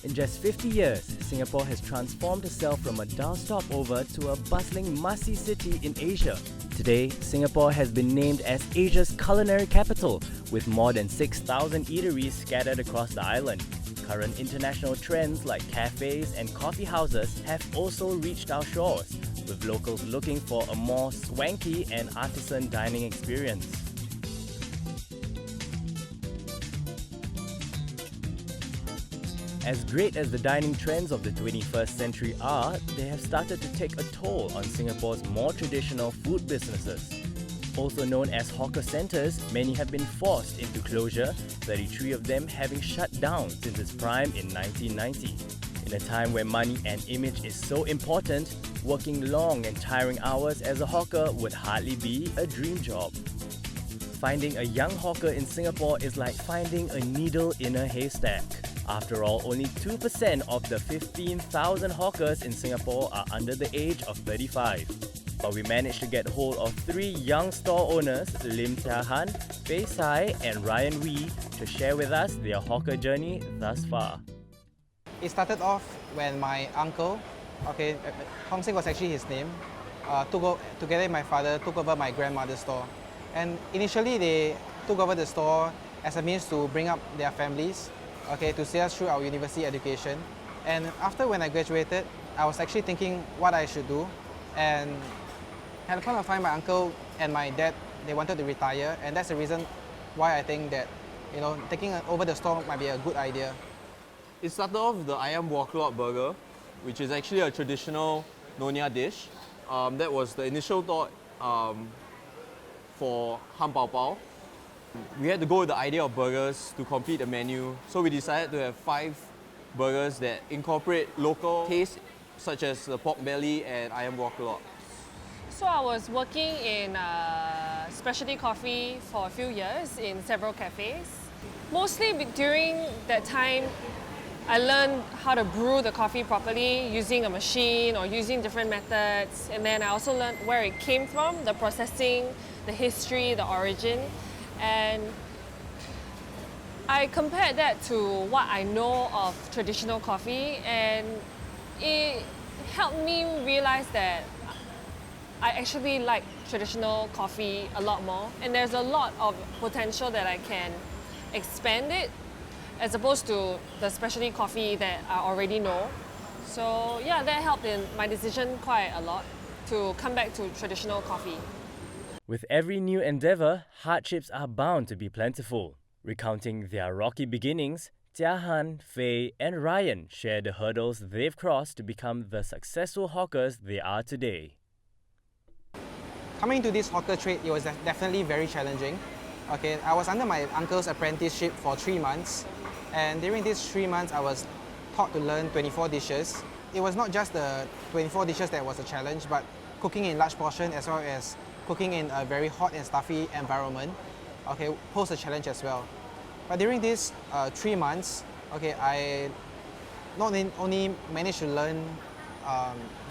In just 50 years, Singapore has transformed itself from a dull stopover to a bustling must-see city in Asia. Today, Singapore has been named as Asia's culinary capital, with more than 6,000 eateries scattered across the island. Current international trends like cafes and coffee houses have also reached our shores, with locals looking for a more swanky and artisan dining experience. As great as the dining trends of the 21st century are, they have started to take a toll on Singapore's more traditional food businesses. Also known as hawker centres, many have been forced into closure, 33 of them having shut down since its prime in 1990. In a time where money and image is so important, working long and tiring hours as a hawker would hardly be a dream job. Finding a young hawker in Singapore is like finding a needle in a haystack. After all, only 2% of the 15,000 hawkers in Singapore are under the age of 35. But we managed to get hold of 3 young store owners, Lim Jia Han, Faye Sai and Ryan Wee, to share with us their hawker journey thus far. It started off when my uncle, Hong Sing was actually his name, together with my father, took over my grandmother's store. And initially they took over the store as a means to bring up their families, to see us through our university education. And after when I graduated, I was actually thinking what I should do. And at the point of time, my uncle and my dad, they wanted to retire, and that's the reason why I think that, taking over the store might be a good idea. It started off with the ayam buah keluak burger, which is actually a traditional Nyonya dish. That was the initial thought for ham pao pao. We had to go with the idea of burgers to complete the menu, so we decided to have 5 burgers that incorporate local tastes such as the pork belly and ayam buah keluak. So I was working in specialty coffee for a few years in several cafes. Mostly during that time, I learned how to brew the coffee properly using a machine or using different methods. And then I also learned where it came from, the processing, the history, the origin. And I compared that to what I know of traditional coffee, and it helped me realize that I actually like traditional coffee a lot more, and there's a lot of potential that I can expand it as opposed to the specialty coffee that I already know. So yeah, that helped in my decision quite a lot to come back to traditional coffee. With every new endeavour, hardships are bound to be plentiful. Recounting their rocky beginnings, Jia Han, Faye and Ryan share the hurdles they've crossed to become the successful hawkers they are today. Coming to this hawker trade, it was definitely very challenging. I was under my uncle's apprenticeship for 3 months, and during these 3 months I was taught to learn 24 dishes. It was not just the 24 dishes that was a challenge, but cooking in large portion as well as cooking in a very hot and stuffy environment posed a challenge as well. But during these 3 months, I not only managed to learn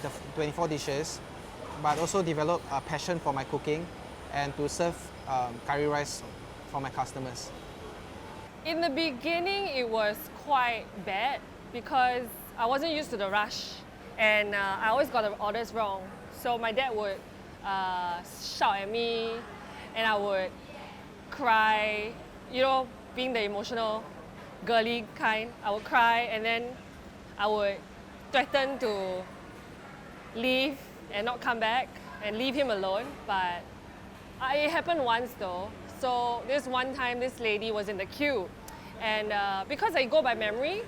the 24 dishes, but also develop a passion for my cooking and to serve curry rice for my customers. In the beginning, it was quite bad because I wasn't used to the rush, and I always got the orders wrong. So my dad would shout at me, and I would cry, being the emotional, girly kind. I would cry, and then I would threaten to leave and not come back and leave him alone. But it happened once though. So this one time, this lady was in the queue, and because I go by memory,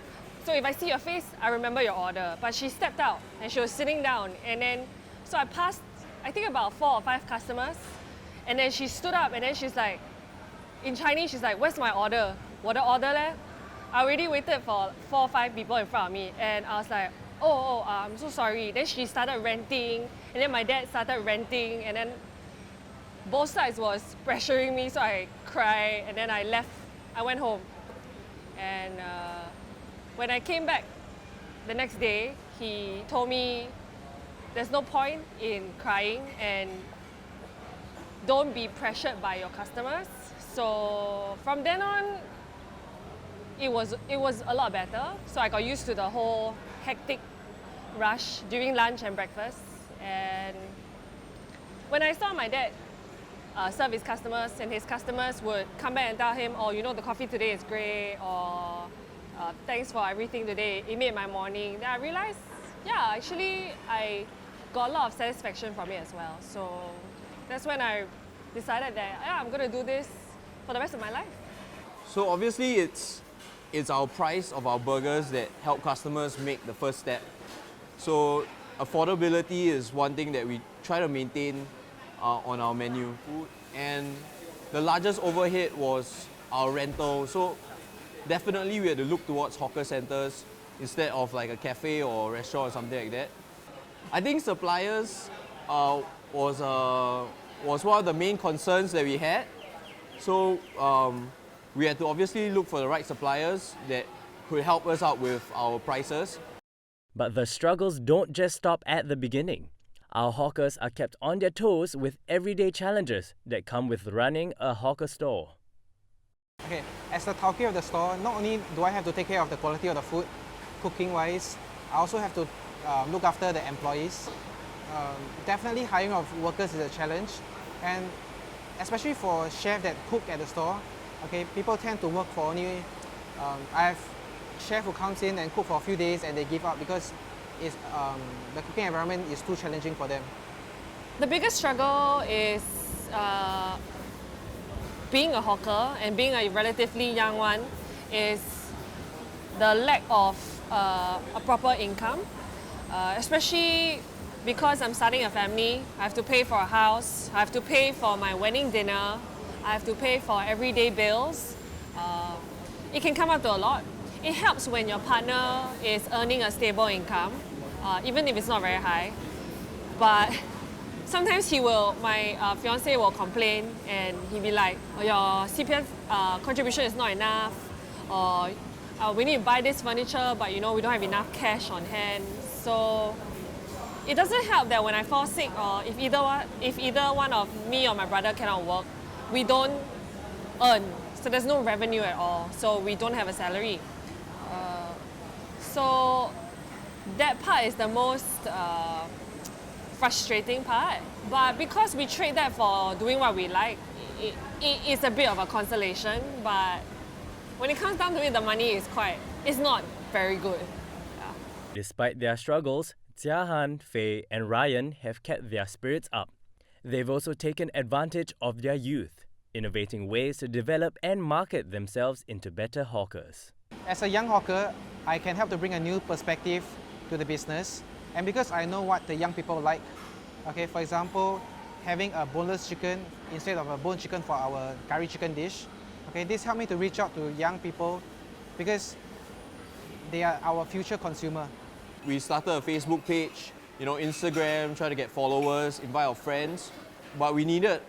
so if I see your face, I remember your order. But she stepped out and she was sitting down, and then so I passed, I think about 4 or 5 customers, and then she stood up and then she's like, in Chinese, she's like, "Where's my order? 我的 order leh?" I already waited for 4 or 5 people in front of me, and I was like, I'm so sorry. Then she started ranting, and then my dad started ranting, and then both sides was pressuring me, so I cried, and then I left. I went home, and when I came back the next day, he told me there's no point in crying and don't be pressured by your customers. So from then on, it was a lot better. So I got used to the whole hectic rush during lunch and breakfast. And when I saw my dad serve his customers, and his customers would come back and tell him, oh, you know, the coffee today is great, or thanks for everything today, it made my morning. Then I realized, yeah, actually I got a lot of satisfaction from it as well. So that's when I decided that, yeah, I'm gonna do this for the rest of my life. So obviously it's our price of our burgers that help customers make the first step. So affordability is one thing that we try to maintain on our menu. And the largest overhead was our rental. So definitely we had to look towards hawker centers instead of like a cafe or restaurant or something like that. I think suppliers was one of the main concerns that we had. So we had to obviously look for the right suppliers that could help us out with our prices. But the struggles don't just stop at the beginning. Our hawkers are kept on their toes with everyday challenges that come with running a hawker store. Okay, as the tauke of the store, not only do I have to take care of the quality of the food, cooking-wise, I also have to look after the employees. Definitely hiring of workers is a challenge, and especially for chefs that cook at the store, okay, people tend to work for only, I have chef who comes in and cook for a few days and they give up because the cooking environment is too challenging for them. The biggest struggle is being a hawker and being a relatively young one is the lack of a proper income, especially because I'm starting a family. I have to pay for a house, I have to pay for my wedding dinner, I have to pay for everyday bills. It can come up to a lot. It helps when your partner is earning a stable income, even if it's not very high. But sometimes my fiance will complain and he'll be like, oh, your CPF contribution is not enough, or we need to buy this furniture, but you know, we don't have enough cash on hand. So it doesn't help that when I fall sick, or if either one of me or my brother cannot work, we don't earn. So there's no revenue at all. So we don't have a salary. So that part is the most frustrating part. But because we trade that for doing what we like, it is a bit of a consolation. But when it comes down to it, the money is not very good. Yeah. Despite their struggles, Jia Han, Faye and Ryan have kept their spirits up. They've also taken advantage of their youth, innovating ways to develop and market themselves into better hawkers. As a young hawker, I can help to bring a new perspective to the business, and because I know what the young people like, okay, for example, having a boneless chicken instead of a bone chicken for our curry chicken dish, okay, this helped me to reach out to young people because they are our future consumer. We started a Facebook page, Instagram, try to get followers, invite our friends, but we needed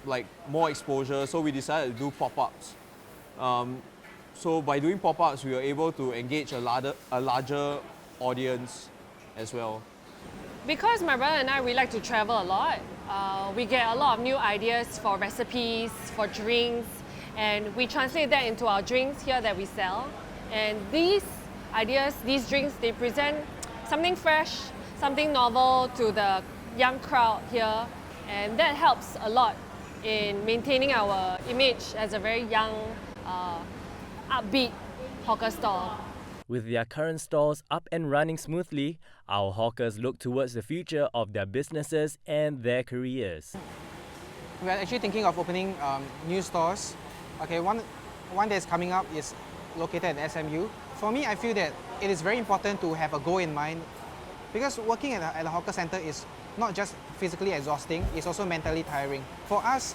like more exposure, so we decided to do pop-ups. So by doing pop-ups, we were able to engage a larger audience as well. Because my brother and I, we like to travel a lot, we get a lot of new ideas for recipes, for drinks, and we translate that into our drinks here that we sell. And these ideas, these drinks, they present something fresh, something novel to the young crowd here, and that helps a lot in maintaining our image as a very young, upbeat hawker stall. With their current stalls up and running smoothly, our hawkers look towards the future of their businesses and their careers. We are actually thinking of opening new stores. Okay, one that's coming up is located at SMU. For me, I feel that it is very important to have a goal in mind, because working at a hawker center is not just physically exhausting, it's also mentally tiring. For us,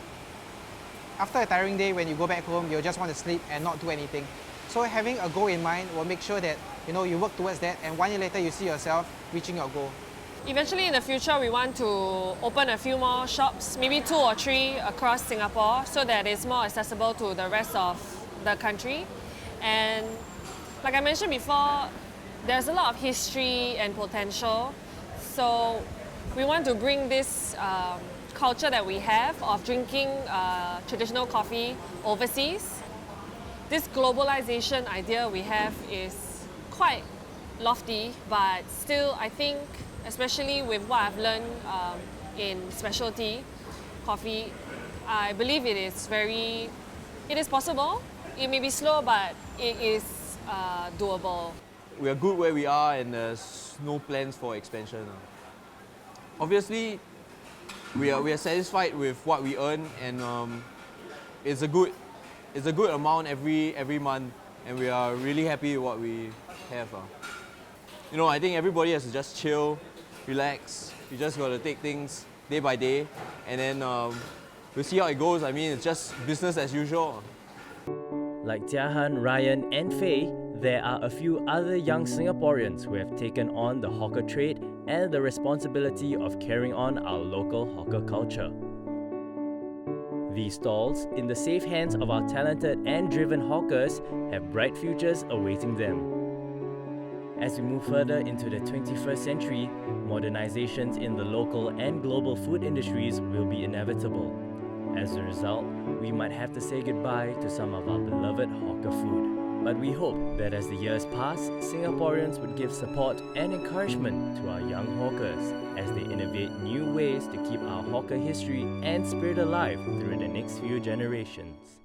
after a tiring day, when you go back home, you just want to sleep and not do anything. So having a goal in mind will make sure that you work towards that, and 1 year later you see yourself reaching your goal. Eventually in the future, we want to open a few more shops, maybe 2 or 3 across Singapore, so that it's more accessible to the rest of the country. And like I mentioned before, there's a lot of history and potential. So we want to bring this culture that we have of drinking traditional coffee overseas. This globalization idea we have is quite lofty, but still I think, especially with what I've learned in specialty coffee, I believe it is possible. It may be slow, but it is doable. We are good where we are and there's no plans for expansion. Obviously, we are satisfied with what we earn, and it's a good amount every month, and we are really happy with what we have. You know, I think everybody has to just chill, relax. You just got to take things day by day, and then we'll see how it goes. I mean, it's just business as usual. Like Jia Han, Ryan and Faye, there are a few other young Singaporeans who have taken on the hawker trade and the responsibility of carrying on our local hawker culture. These stalls, in the safe hands of our talented and driven hawkers, have bright futures awaiting them. As we move further into the 21st century, modernizations in the local and global food industries will be inevitable. As a result, we might have to say goodbye to some of our beloved hawker food. But we hope that as the years pass, Singaporeans would give support and encouragement to our young hawkers as they innovate new ways to keep our hawker history and spirit alive through the next few generations.